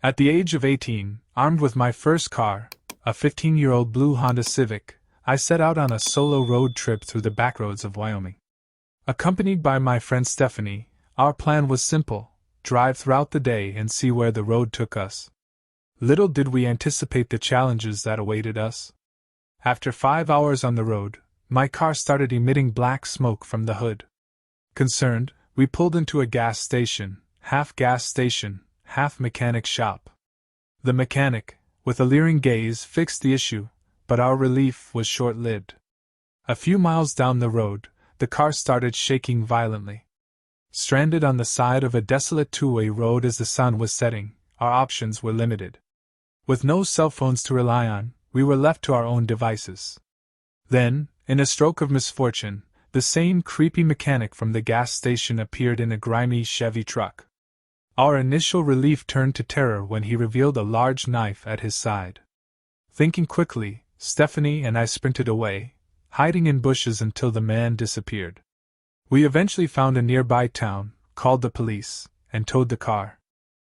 At the age of 18, armed with my first car, a 15-year-old blue Honda Civic, I set out on a solo road trip through the backroads of Wyoming. Accompanied by my friend Stephanie, our plan was simple: drive throughout the day and see where the road took us. Little did we anticipate the challenges that awaited us. After 5 hours on the road, my car started emitting black smoke from the hood. Concerned, we pulled into a gas station, half mechanic shop. The mechanic, with a leering gaze, fixed the issue, but our relief was short-lived. A few miles down the road, the car started shaking violently. Stranded on the side of a desolate two-way road as the sun was setting, our options were limited. With no cell phones to rely on, we were left to our own devices. Then, in a stroke of misfortune, the same creepy mechanic from the gas station appeared in a grimy Chevy truck. Our initial relief turned to terror when he revealed a large knife at his side. Thinking quickly, Stephanie and I sprinted away, hiding in bushes until the man disappeared. We eventually found a nearby town, called the police, and towed the car.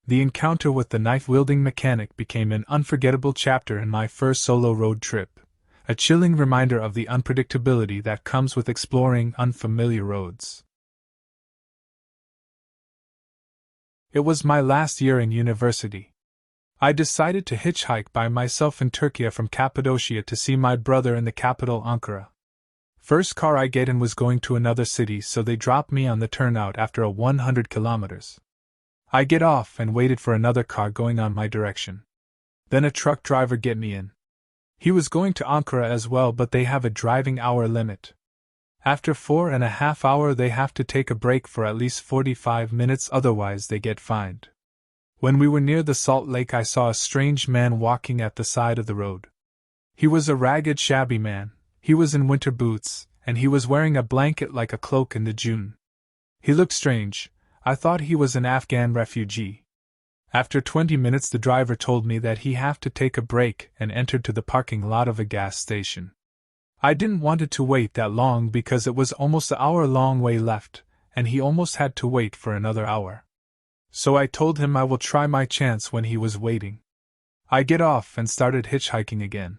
The encounter with the knife-wielding mechanic became an unforgettable chapter in my first solo road trip, a chilling reminder of the unpredictability that comes with exploring unfamiliar roads. It was my last year in university. I decided to hitchhike by myself in Turkey from Cappadocia to see my brother in the capital Ankara. First car I get in was going to another city, so they dropped me on the turnout after a 100 kilometers. I get off and waited for another car going on my direction. Then a truck driver get me in. He was going to Ankara as well, but they have a driving hour limit. After 4.5 hours they have to take a break for at least 45 minutes, otherwise they get fined. When we were near the Salt Lake, I saw a strange man walking at the side of the road. He was a ragged, shabby man. He was in winter boots, and he was wearing a blanket like a cloak in the June. He looked strange. I thought he was an Afghan refugee. After 20 minutes the driver told me that he had to take a break and entered to the parking lot of a gas station. I didn't want it to wait that long because it was almost an hour-long way left, and he almost had to wait for another hour. So I told him I will try my chance when he was waiting. I get off and started hitchhiking again.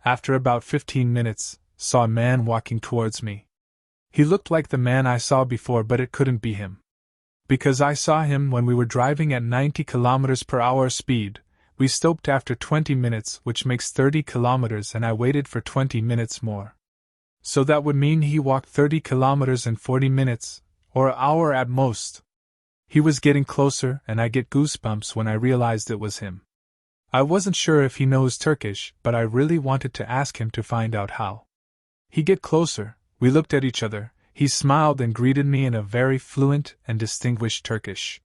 After about 15 minutes, saw a man walking towards me. He looked like the man I saw before, but it couldn't be him. Because I saw him when we were driving at 90 km/h speed, we stopped after 20 minutes, which makes 30 kilometers, and I waited for 20 minutes more. So that would mean he walked 30 kilometers in 40 minutes, or an hour at most. He was getting closer, and I get goosebumps when I realized it was him. I wasn't sure if he knows Turkish, but I really wanted to ask him to find out how. He get closer, we looked at each other, he smiled and greeted me in a very fluent and distinguished Turkish.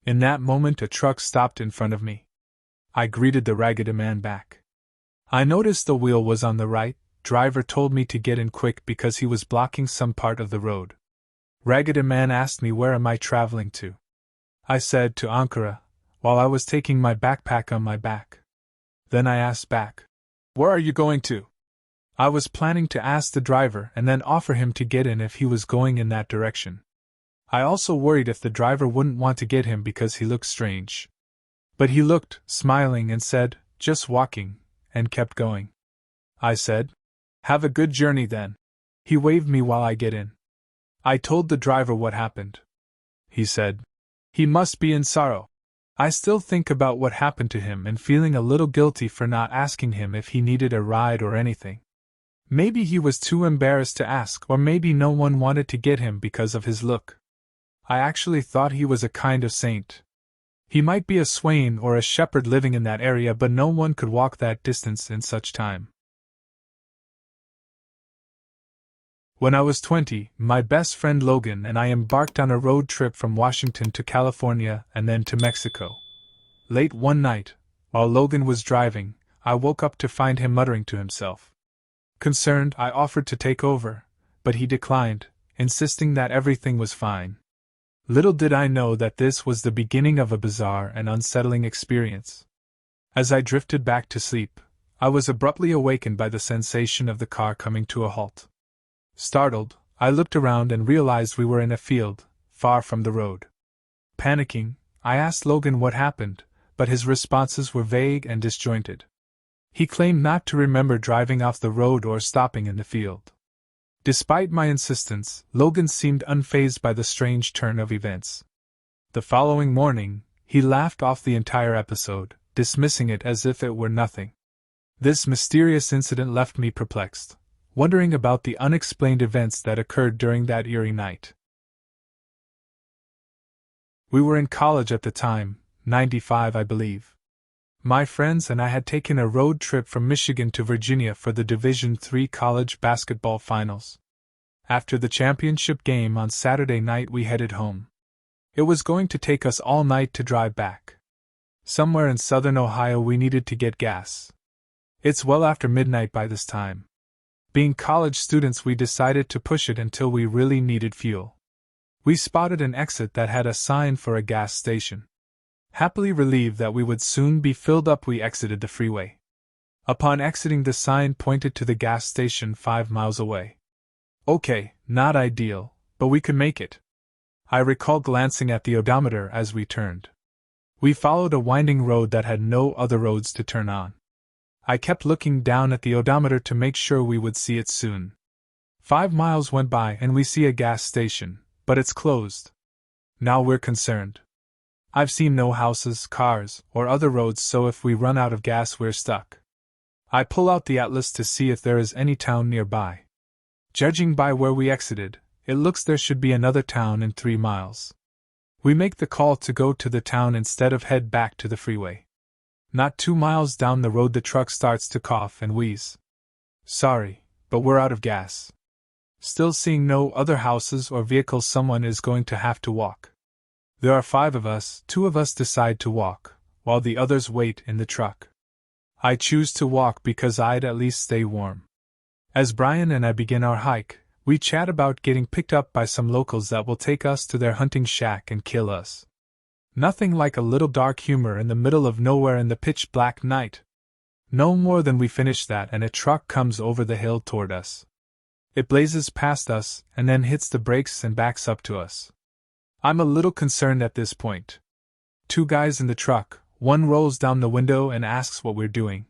In that moment a truck stopped in front of me. I greeted the ragged man back. I noticed the wheel was on the right. Driver told me to get in quick because he was blocking some part of the road. Ragged man asked me where am I traveling to. I said to Ankara, while I was taking my backpack on my back. Then I asked back, "Where are you going to?" I was planning to ask the driver and then offer him to get in if he was going in that direction. I also worried if the driver wouldn't want to get him because he looked strange. But he looked, smiling, and said, "Just walking," and kept going. I said, "Have a good journey then." He waved me while I get in. I told the driver what happened. He said, "He must be in sorrow." I still think about what happened to him and feeling a little guilty for not asking him if he needed a ride or anything. Maybe he was too embarrassed to ask, or maybe no one wanted to get him because of his look. I actually thought he was a kind of saint. He might be a swain or a shepherd living in that area, but no one could walk that distance in such time. When I was 20, my best friend Logan and I embarked on a road trip from Washington to California and then to Mexico. Late one night, while Logan was driving, I woke up to find him muttering to himself. Concerned, I offered to take over, but he declined, insisting that everything was fine. Little did I know that this was the beginning of a bizarre and unsettling experience. As I drifted back to sleep, I was abruptly awakened by the sensation of the car coming to a halt. Startled, I looked around and realized we were in a field, far from the road. Panicking, I asked Logan what happened, but his responses were vague and disjointed. He claimed not to remember driving off the road or stopping in the field. Despite my insistence, Logan seemed unfazed by the strange turn of events. The following morning, he laughed off the entire episode, dismissing it as if it were nothing. This mysterious incident left me perplexed, wondering about the unexplained events that occurred during that eerie night. We were in college at the time, 95 I believe. My friends and I had taken a road trip from Michigan to Virginia for the Division III college basketball finals. After the championship game on Saturday night we headed home. It was going to take us all night to drive back. Somewhere in southern Ohio we needed to get gas. It's well after midnight by this time. Being college students we decided to push it until we really needed fuel. We spotted an exit that had a sign for a gas station. Happily relieved that we would soon be filled up, we exited the freeway. Upon exiting, the sign pointed to the gas station 5 miles away. Okay, not ideal, but we could make it. I recall glancing at the odometer as we turned. We followed a winding road that had no other roads to turn on. I kept looking down at the odometer to make sure we would see it soon. 5 miles went by and we see a gas station, but it's closed. Now we're concerned. I've seen no houses, cars, or other roads, so if we run out of gas we're stuck. I pull out the atlas to see if there is any town nearby. Judging by where we exited, it looks there should be another town in 3 miles. We make the call to go to the town instead of head back to the freeway. Not 2 miles down the road the truck starts to cough and wheeze. Sorry, but we're out of gas. Still seeing no other houses or vehicles, someone is going to have to walk. There are 5 of us, 2 of us decide to walk, while the others wait in the truck. I choose to walk because I'd at least stay warm. As Brian and I begin our hike, we chat about getting picked up by some locals that will take us to their hunting shack and kill us. Nothing like a little dark humor in the middle of nowhere in the pitch-black night. No more than we finish that and a truck comes over the hill toward us. It blazes past us and then hits the brakes and backs up to us. I'm a little concerned at this point. 2 guys in the truck, one rolls down the window and asks what we're doing.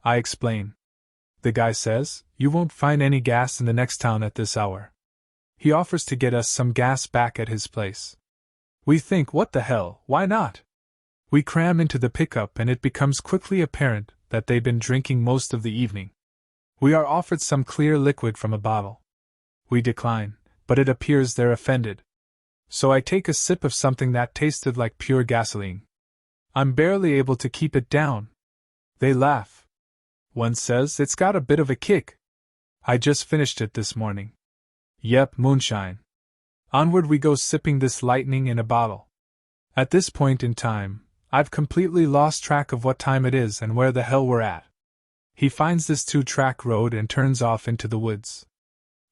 I explain. The guy says, "You won't find any gas in the next town at this hour." He offers to get us some gas back at his place. We think, what the hell, why not? We cram into the pickup and it becomes quickly apparent that they've been drinking most of the evening. We are offered some clear liquid from a bottle. We decline, but it appears they're offended. So I take a sip of something that tasted like pure gasoline. I'm barely able to keep it down. They laugh. One says, "It's got a bit of a kick. I just finished it this morning." Yep, moonshine. Onward we go, sipping this lightning in a bottle. At this point in time, I've completely lost track of what time it is and where the hell we're at. He finds this 2-track road and turns off into the woods.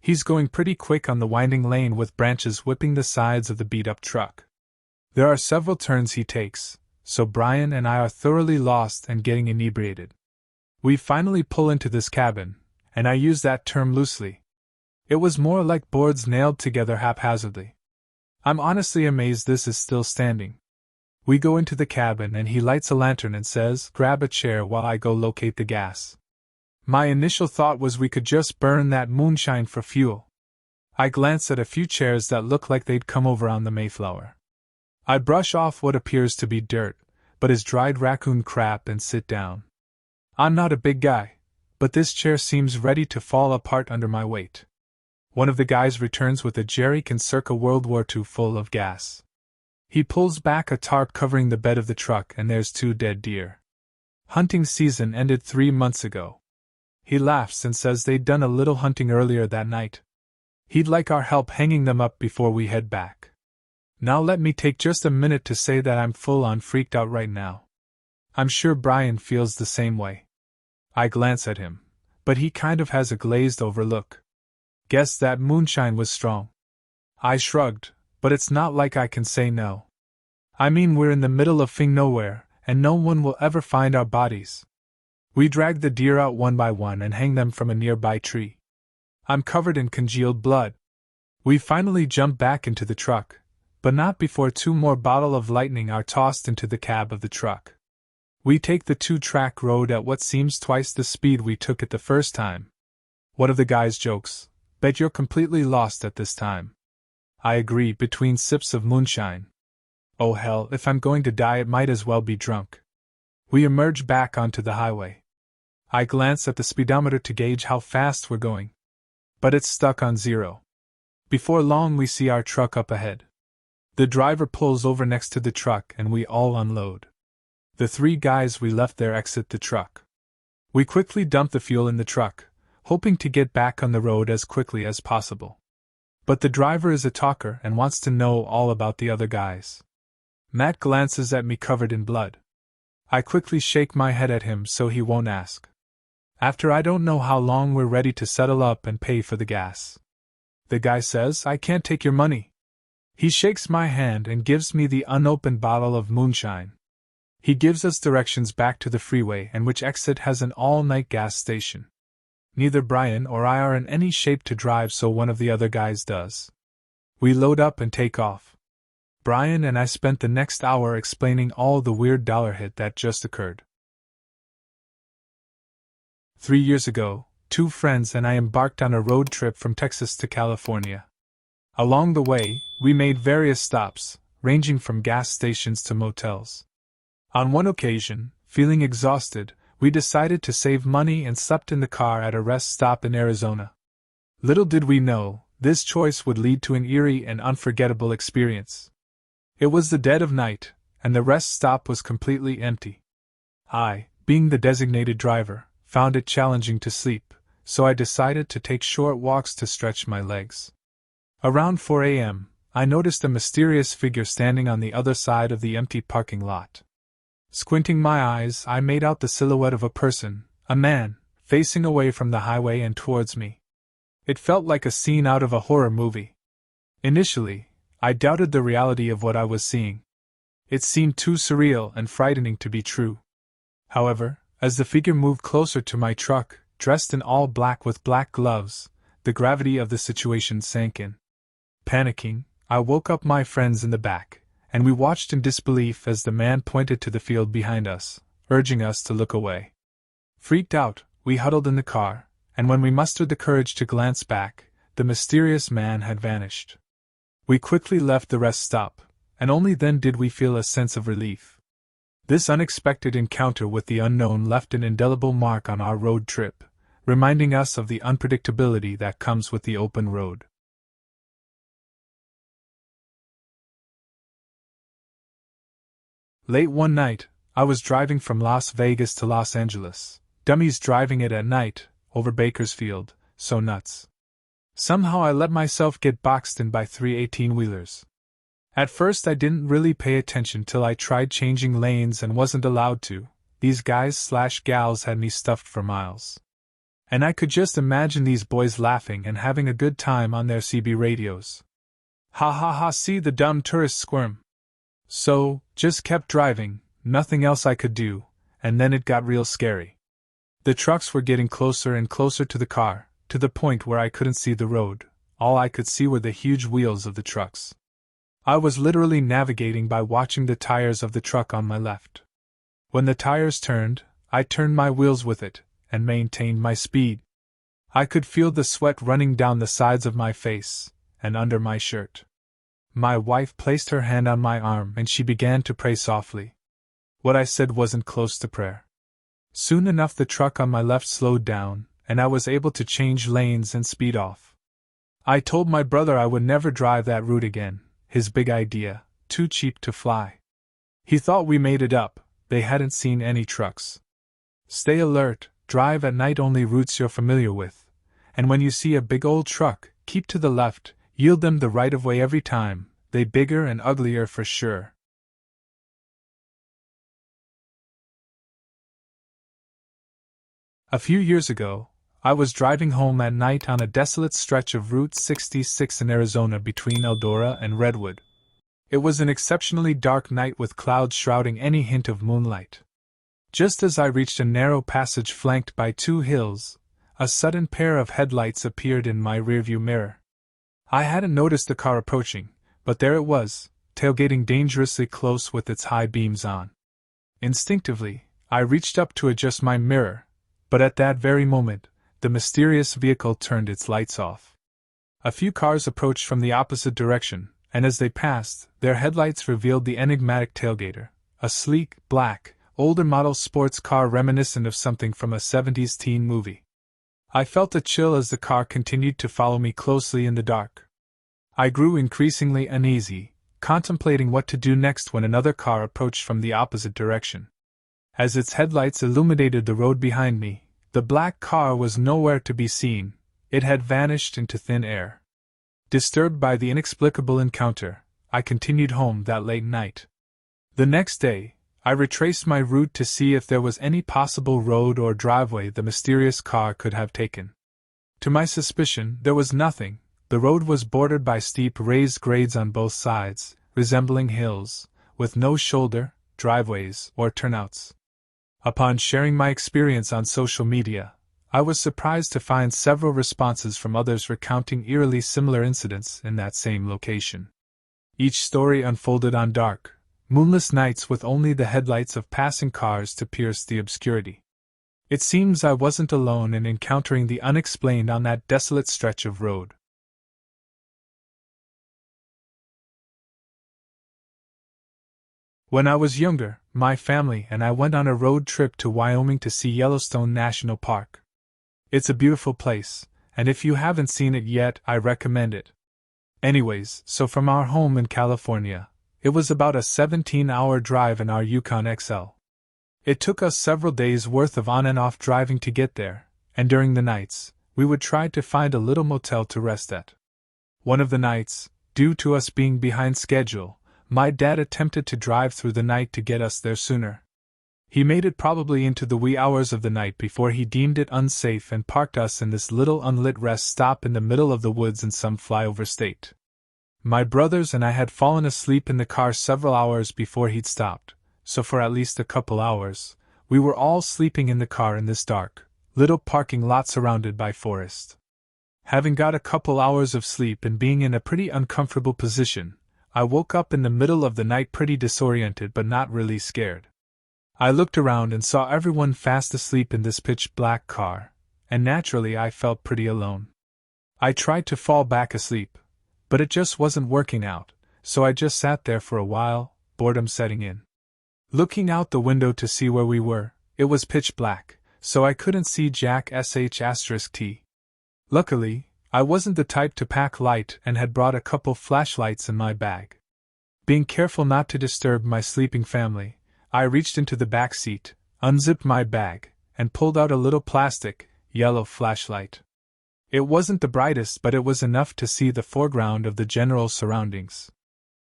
He's going pretty quick on the winding lane with branches whipping the sides of the beat-up truck. There are several turns he takes, so Brian and I are thoroughly lost and getting inebriated. We finally pull into this cabin, and I use that term loosely. It was more like boards nailed together haphazardly. I'm honestly amazed this is still standing. We go into the cabin and he lights a lantern and says, "Grab a chair while I go locate the gas." My initial thought was we could just burn that moonshine for fuel. I glance at a few chairs that look like they'd come over on the Mayflower. I brush off what appears to be dirt, but is dried raccoon crap and sit down. I'm not a big guy, but this chair seems ready to fall apart under my weight. One of the guys returns with a jerrycan circa World War II full of gas. He pulls back a tarp covering the bed of the truck and there's 2 dead deer. Hunting season ended 3 months ago. He laughs and says they'd done a little hunting earlier that night. He'd like our help hanging them up before we head back. Now let me take just a minute to say that I'm full on freaked out right now. I'm sure Brian feels the same way. I glance at him, but he kind of has a glazed over look. Guess that moonshine was strong. I shrugged, but it's not like I can say no. I mean, we're in the middle of nowhere, and no one will ever find our bodies. We drag the deer out one by one and hang them from a nearby tree. I'm covered in congealed blood. We finally jump back into the truck, but not before 2 more bottles of lightning are tossed into the cab of the truck. We take the 2-track road at what seems twice the speed we took it the first time. One of the guys jokes, "Bet you're completely lost at this time." I agree, between sips of moonshine. Oh hell, if I'm going to die it might as well be drunk. We emerge back onto the highway. I glance at the speedometer to gauge how fast we're going. But it's stuck on 0. Before long we see our truck up ahead. The driver pulls over next to the truck and we all unload. The 3 guys we left there exit the truck. We quickly dump the fuel in the truck, hoping to get back on the road as quickly as possible. But the driver is a talker and wants to know all about the other guys. Matt glances at me covered in blood. I quickly shake my head at him so he won't ask. After I don't know how long we're ready to settle up and pay for the gas. The guy says, "I can't take your money." He shakes my hand and gives me the unopened bottle of moonshine. He gives us directions back to the freeway and which exit has an all-night gas station. Neither Brian or I are in any shape to drive, so one of the other guys does. We load up and take off. Brian and I spent the next hour explaining all the weird dollar hit that just occurred. 3 years ago, 2 friends and I embarked on a road trip from Texas to California. Along the way, we made various stops, ranging from gas stations to motels. On one occasion, feeling exhausted, we decided to save money and slept in the car at a rest stop in Arizona. Little did we know, this choice would lead to an eerie and unforgettable experience. It was the dead of night, and the rest stop was completely empty. I, being the designated driver, found it challenging to sleep, so I decided to take short walks to stretch my legs. Around 4 a.m., I noticed a mysterious figure standing on the other side of the empty parking lot. Squinting my eyes, I made out the silhouette of a person, a man, facing away from the highway and towards me. It felt like a scene out of a horror movie. Initially, I doubted the reality of what I was seeing. It seemed too surreal and frightening to be true. However, as the figure moved closer to my truck, dressed in all black with black gloves, the gravity of the situation sank in. Panicking, I woke up my friends in the back, and we watched in disbelief as the man pointed to the field behind us, urging us to look away. Freaked out, we huddled in the car, and when we mustered the courage to glance back, the mysterious man had vanished. We quickly left the rest stop, and only then did we feel a sense of relief. This unexpected encounter with the unknown left an indelible mark on our road trip, reminding us of the unpredictability that comes with the open road. Late one night, I was driving from Las Vegas to Los Angeles. Dummies driving it at night, over Bakersfield, so nuts. Somehow I let myself get boxed in by 3 18-wheelers. At first I didn't really pay attention till I tried changing lanes and wasn't allowed to. These guys/gals had me stuffed for miles. And I could just imagine these boys laughing and having a good time on their CB radios. Ha ha ha, see the dumb tourists squirm. So, just kept driving, nothing else I could do, and then it got real scary. The trucks were getting closer and closer to the car, to the point where I couldn't see the road. All I could see were the huge wheels of the trucks. I was literally navigating by watching the tires of the truck on my left. When the tires turned, I turned my wheels with it, and maintained my speed. I could feel the sweat running down the sides of my face, and under my shirt. My wife placed her hand on my arm and she began to pray softly. What I said wasn't close to prayer. Soon enough the truck on my left slowed down, and I was able to change lanes and speed off. I told my brother I would never drive that route again, his big idea, too cheap to fly. He thought we made it up, they hadn't seen any trucks. Stay alert, drive at night only routes you're familiar with, and when you see a big old truck, keep to the left, yield them the right-of-way every time, they bigger and uglier for sure. A few years ago, I was driving home at night on a desolate stretch of Route 66 in Arizona between Eldora and Redwood. It was an exceptionally dark night with clouds shrouding any hint of moonlight. Just as I reached a narrow passage flanked by 2 hills, a sudden pair of headlights appeared in my rearview mirror. I hadn't noticed the car approaching, but there it was, tailgating dangerously close with its high beams on. Instinctively, I reached up to adjust my mirror, but at that very moment, the mysterious vehicle turned its lights off. A few cars approached from the opposite direction, and as they passed, their headlights revealed the enigmatic tailgater, a sleek, black, older model sports car reminiscent of something from a 70s teen movie. I felt a chill as the car continued to follow me closely in the dark. I grew increasingly uneasy, contemplating what to do next when another car approached from the opposite direction. As its headlights illuminated the road behind me, the black car was nowhere to be seen. It had vanished into thin air. Disturbed by the inexplicable encounter, I continued home that late night. The next day, I retraced my route to see if there was any possible road or driveway the mysterious car could have taken. To my suspicion, there was nothing. The road was bordered by steep raised grades on both sides, resembling hills, with no shoulder, driveways, or turnouts. Upon sharing my experience on social media, I was surprised to find several responses from others recounting eerily similar incidents in that same location. Each story unfolded on dark, moonless nights with only the headlights of passing cars to pierce the obscurity. It seems I wasn't alone in encountering the unexplained on that desolate stretch of road. When I was younger, my family and I went on a road trip to Wyoming to see Yellowstone National Park. It's a beautiful place, and if you haven't seen it yet, I recommend it. Anyways, so from our home in California, it was about a 17-hour drive in our Yukon XL. It took us several days' worth of on and off driving to get there, and during the nights, we would try to find a little motel to rest at. One of the nights, due to us being behind schedule, my dad attempted to drive through the night to get us there sooner. He made it probably into the wee hours of the night before he deemed it unsafe and parked us in this little unlit rest stop in the middle of the woods in some flyover state. My brothers and I had fallen asleep in the car several hours before he'd stopped, so for at least a couple hours, we were all sleeping in the car in this dark, little parking lot surrounded by forest. Having got a couple hours of sleep and being in a pretty uncomfortable position, I woke up in the middle of the night pretty disoriented but not really scared. I looked around and saw everyone fast asleep in this pitch-black car, and naturally I felt pretty alone. I tried to fall back asleep, but it just wasn't working out, so I just sat there for a while, boredom setting in. Looking out the window to see where we were, it was pitch black, so I couldn't see Jack sh*t. Luckily, I wasn't the type to pack light and had brought a couple flashlights in my bag. Being careful not to disturb my sleeping family, I reached into the back seat, unzipped my bag, and pulled out a little plastic, yellow flashlight. It wasn't the brightest, but it was enough to see the foreground of the general surroundings.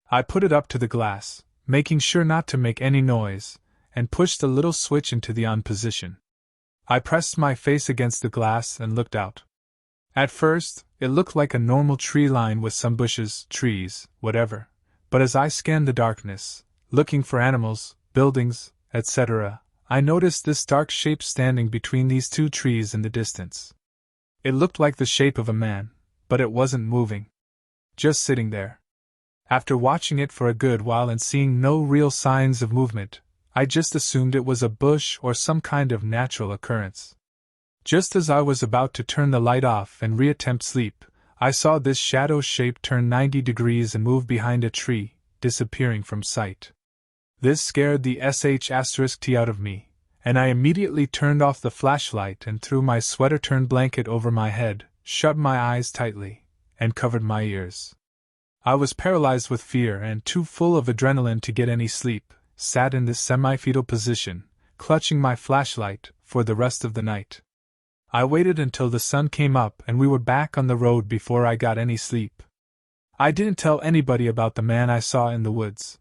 I put it up to the glass, making sure not to make any noise, and pushed the little switch into the on position. I pressed my face against the glass and looked out. At first, it looked like a normal tree line with some bushes, trees, whatever, but as I scanned the darkness, looking for animals, buildings, etc., I noticed this dark shape standing between these two trees in the distance. It looked like the shape of a man, but it wasn't moving. Just sitting there. After watching it for a good while and seeing no real signs of movement, I just assumed it was a bush or some kind of natural occurrence. Just as I was about to turn the light off and reattempt sleep, I saw this shadow shape turn 90 degrees and move behind a tree, disappearing from sight. This scared the sh*t out of me, and I immediately turned off the flashlight and threw my sweater-turned blanket over my head, shut my eyes tightly, and covered my ears. I was paralyzed with fear and too full of adrenaline to get any sleep, sat in this semi-fetal position, clutching my flashlight, for the rest of the night. I waited until the sun came up and we were back on the road before I got any sleep. I didn't tell anybody about the man I saw in the woods.